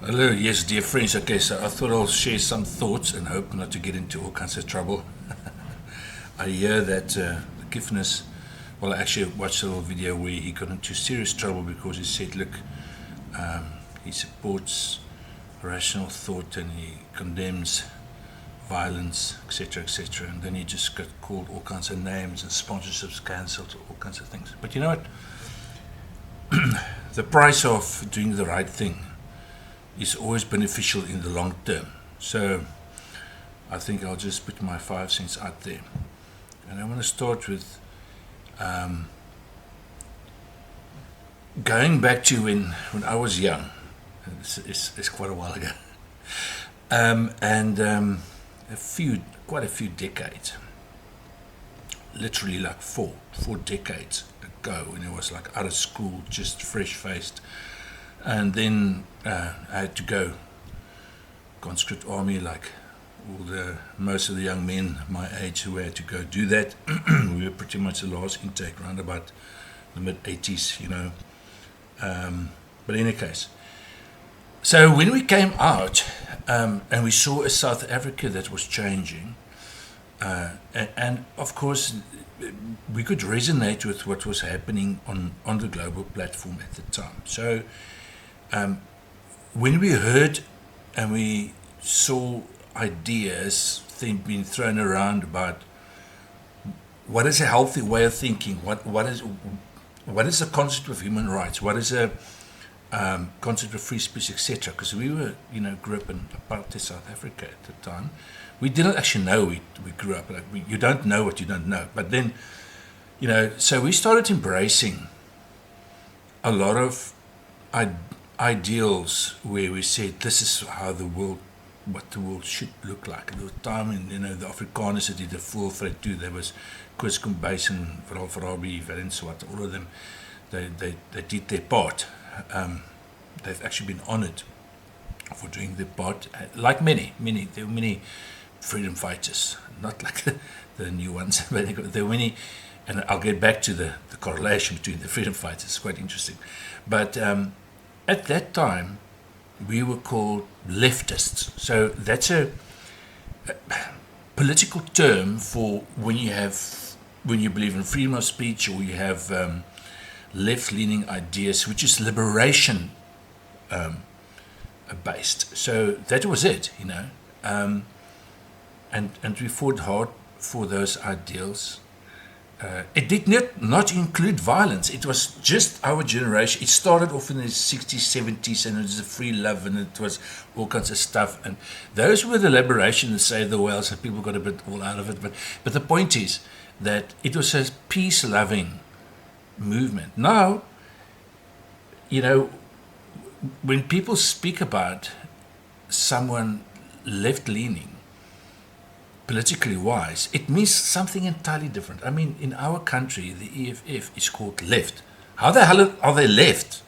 Hello, yes, dear friends. Okay, so I thought I'll share some thoughts and hope not to get into all kinds of trouble. I hear that forgiveness. Well, I actually watched a little video where he got into serious trouble because he said, look, he supports rational thought and he condemns violence, etc., etc. And then he just got called all kinds of names and sponsorships cancelled, all kinds of things. But you know what? The price of doing the right thing is always beneficial in the long term. So I think I'll just put my 5 cents out there. And I want to start with going back to when I was young. It's quite a while ago. And quite a few decades, literally like four decades ago, when I was like out of school, just fresh faced. And then I had to go conscript army, like most of the young men my age who had to go do that. We were pretty much the last intake, around about the mid 80s, you know. But in any case, so when we came out and we saw a South Africa that was changing, and of course we could resonate with what was happening on the global platform at the time. So when we heard and we saw ideas being thrown around about what is a healthy way of thinking, what is the concept of human rights, what is a concept of free speech, etc. Because we were, grew up in apartheid South Africa at the time. We didn't actually know we grew up. Like you don't know what you don't know. But then, so we started embracing a lot of ideals where we said this is what the world should look like. At the time, the Afrikaners that did the full threat too. There was Koos Kombuis and Veral Farabi, Verenswat, all of them. They did their part. They've actually been honored for doing their part, like many, there were many freedom fighters, not like the new ones, but there were many, and I'll get back to the correlation between the freedom fighters. It's quite interesting. But at that time, we were called leftists. So that's a political term for when you believe in freedom of speech, or you have left-leaning ideas, which is liberation based. So that was it, and we fought hard for those ideals. It did not include violence. It was just our generation. It started off in the 60s, 70s, and it was a free love, and it was all kinds of stuff. And those were the liberation and save the whales, and people got a bit all out of it. But the point is that it was a peace-loving movement. Now, when people speak about someone left-leaning, politically wise, it means something entirely different. I mean, in our country, the EFF is called left. How the hell are they left?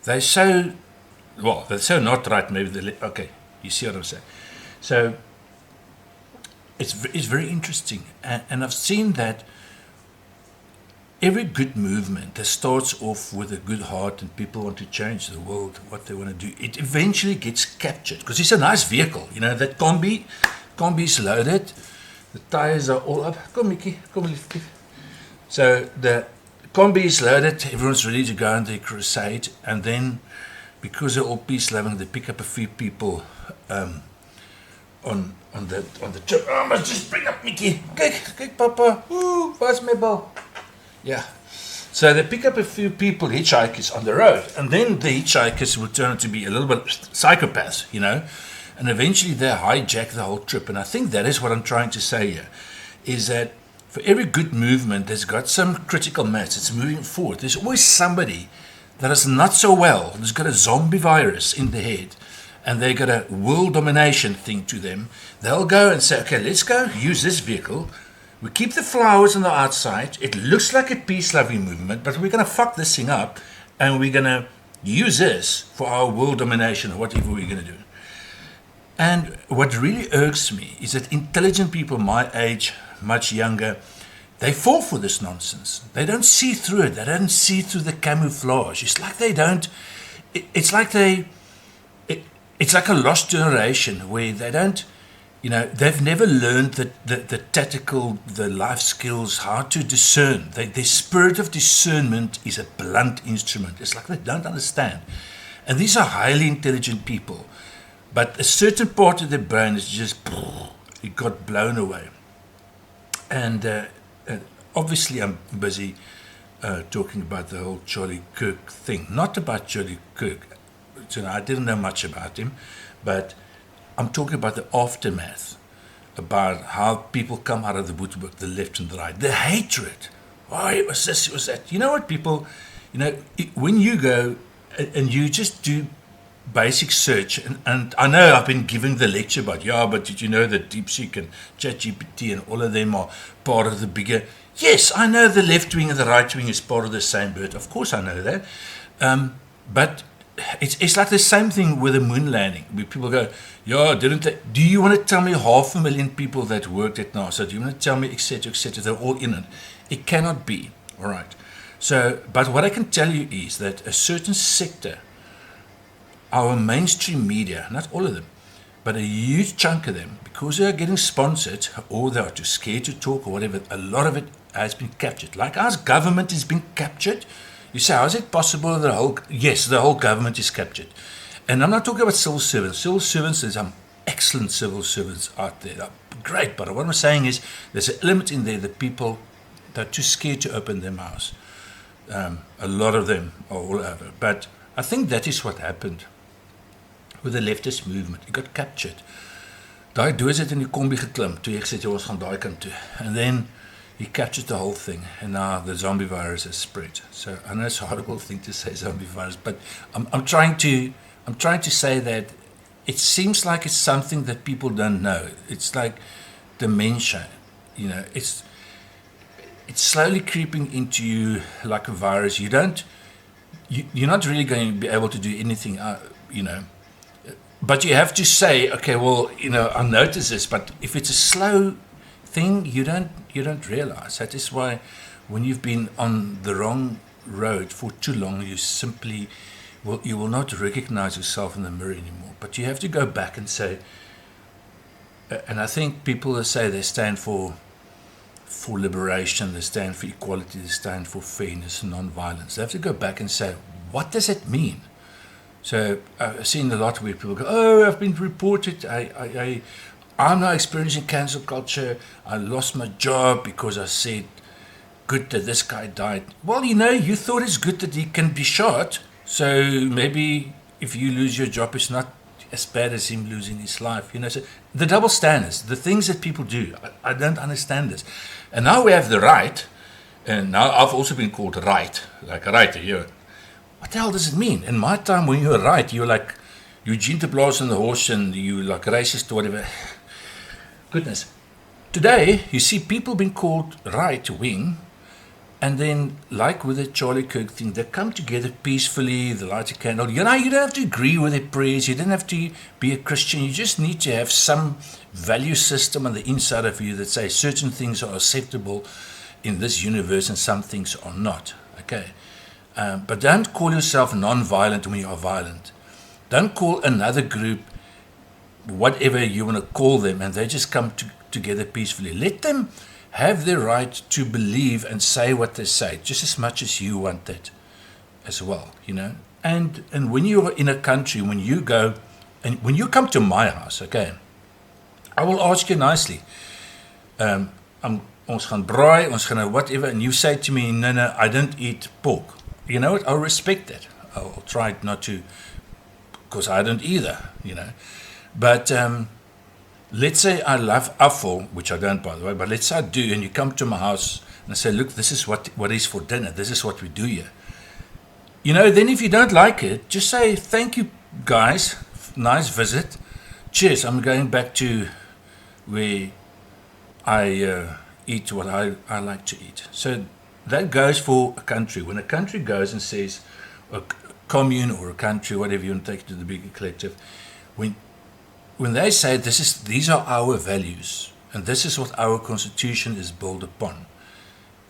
They're so not right. Maybe okay, you see what I'm saying. So it's very interesting, and I've seen that every good movement that starts off with a good heart and people want to change the world, what they want to do, it eventually gets captured because it's a nice vehicle. That combi is loaded, the tires are all up. Come, Mickey, come, lift. So the combi is loaded, everyone's ready to go on their crusade, and then because they're all peace loving, they pick up a few people on the trip. Oh, I must just bring up Mickey. Kijk, Papa. Ooh, where's my ball? Yeah. So they pick up a few people, hitchhikers, on the road, and then the hitchhikers will turn out to be a little bit psychopaths, and eventually they hijack the whole trip. And I think that is what I'm trying to say here, is that for every good movement that's got some critical mass, it's moving forward, there's always somebody that is not so well, who's got a zombie virus in the head, and they got a world domination thing to them. They'll go and say, okay, let's go use this vehicle. We keep the flowers on the outside. It looks like a peace-loving movement, but we're going to fuck this thing up, and we're going to use this for our world domination or whatever we're going to do. And what really irks me is that intelligent people my age, much younger, they fall for this nonsense. They don't see through it. They don't see through the camouflage. It's like they don't. It's like they it's like a lost generation where they don't, they've never learned the tactical, the life skills, how to discern. Their spirit of discernment is a blunt instrument. It's like they don't understand. And these are highly intelligent people. But a certain part of their brain is just, it got blown away. And obviously I'm busy talking about the whole Charlie Kirk thing. Not about Charlie Kirk. I didn't know much about him, but I'm talking about the aftermath, about how people come out of the woodwork, the left and the right, the hatred. Why it was this, it was that. You know what, people, when you go and you just do basic search, and I know I've been giving the lecture about, but did you know that DeepSeek and ChatGPT and all of them are part of the bigger? Yes, I know the left wing and the right wing is part of the same bird. Of course I know that. But it's like the same thing with the moon landing, where people go, didn't they? Do you want to tell me 500,000 people that worked at NASA? Do you want to tell me, etc., etc.? They're all in it. It cannot be. All right. So, but what I can tell you is that a certain sector, our mainstream media, not all of them, but a huge chunk of them, because they are getting sponsored or they are too scared to talk or whatever, a lot of it has been captured. Like our government has been captured. You say, how is it possible the whole government is captured? And I'm not talking about civil servants. Civil servants, there's some excellent civil servants out there. They're great, but what I'm saying is there's an element in there that people, they're too scared to open their mouths. A lot of them are all over. But I think that is what happened with the leftist movement. It got captured. Daai doos het in die kombi geklim, toe jy gesê jy ons gaan daai kant toe. And then he captured the whole thing, and now the zombie virus has spread. So I know it's a horrible thing to say, zombie virus, but I'm trying to say that it seems like it's something that people don't know. It's like dementia, it's slowly creeping into you like a virus. You're not really going to be able to do anything, but you have to say, okay, well, I notice this, but if it's a slow thing, you don't realize. That is why when you've been on the wrong road for too long, you will not recognize yourself in the mirror anymore. But you have to go back and say, and I think people that say they stand for liberation, they stand for equality, they stand for fairness and non-violence. They have to go back and say, what does it mean? So I've seen a lot where people go, I've been reported, I'm now experiencing cancel culture. I lost my job because I said, good that this guy died. Well, you thought it's good that he can be shot. So maybe if you lose your job, it's not as bad as him losing his life. So the double standards, the things that people do, I don't understand this. And now we have the right, and now I've also been called right, like a writer here. What the hell does it mean? In my time, when you were right, you were like Eugene de Blaas on the horse, and you like racist or whatever. Goodness. Today, you see people being called right wing, and then, like with the Charlie Kirk thing, they come together peacefully, they light a candle. You don't have to agree with their prayers, you don't have to be a Christian, you just need to have some value system on the inside of you that says certain things are acceptable in this universe and some things are not. Okay? But don't call yourself non-violent when you are violent. Don't call another group whatever you want to call them, and they just come together peacefully. Let them have their right to believe and say what they say, just as much as you want that as well, And when you are in a country, when you go, and when you come to my house, okay, I will ask you nicely, ons gaan braai, ons gaan whatever, and you say to me, no, I don't eat pork. You know what? I'll respect that. I'll try not to, because I don't either, But let's say I love afval, which I don't, by the way, but let's say I do, and you come to my house and I say, look, this is what is for dinner. This is what we do here. Then if you don't like it, just say, thank you, guys. Nice visit. Cheers. I'm going back to where I eat what I like to eat. So that goes for a country. When a country goes and says, a commune or a country, whatever you want to take it to the bigger collective, when they say these are our values and this is what our constitution is built upon,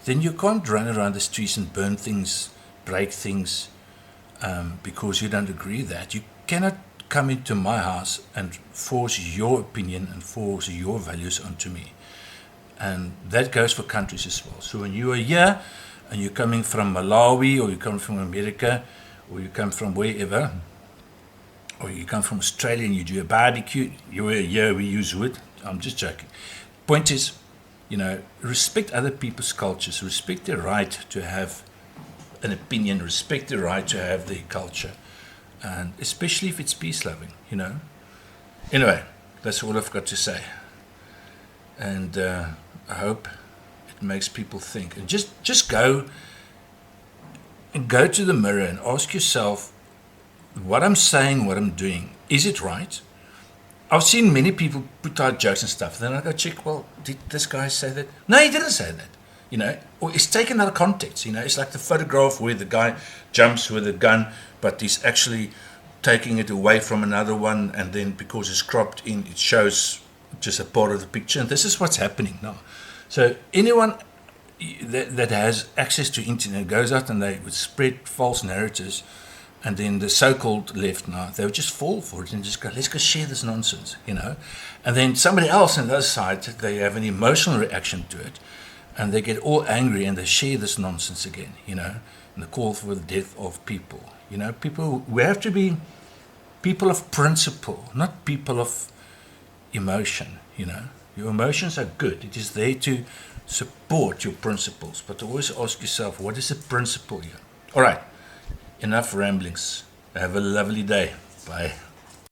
then you can't run around the streets and burn things, break things, because you don't agree that. You cannot come into my house and force your opinion and force your values onto me. And that goes for countries as well. So when you are here and you're coming from Malawi, or you come from America, or you come from wherever, or you come from Australia and you do a barbecue, you're here, we use wood. I'm just joking. Point is, respect other people's cultures, respect their right to have an opinion, respect their right to have their culture, and especially if it's peace-loving, Anyway, that's all I've got to say. And I hope it makes people think. And just go to the mirror and ask yourself, what I'm saying, what I'm doing, is it right? I've seen many people put out jokes and stuff. Then I go check, well, did this guy say that? No, he didn't say that. Or it's taken out of context. It's like the photograph where the guy jumps with a gun, but he's actually taking it away from another one, and then because it's cropped in, it shows just a part of the picture. And this is what's happening now. So anyone that has access to internet goes out and they would spread false narratives, and then the so-called left now, they would just fall for it and just go, let's go share this nonsense, And then somebody else on the other side, they have an emotional reaction to it, and they get all angry and they share this nonsense again, and they call for the death of people. We have to be people of principle, not people of emotion, Your emotions are good. It is there to support your principles, but always ask yourself, what is the principle here? All right, enough ramblings. Have a lovely day. Bye.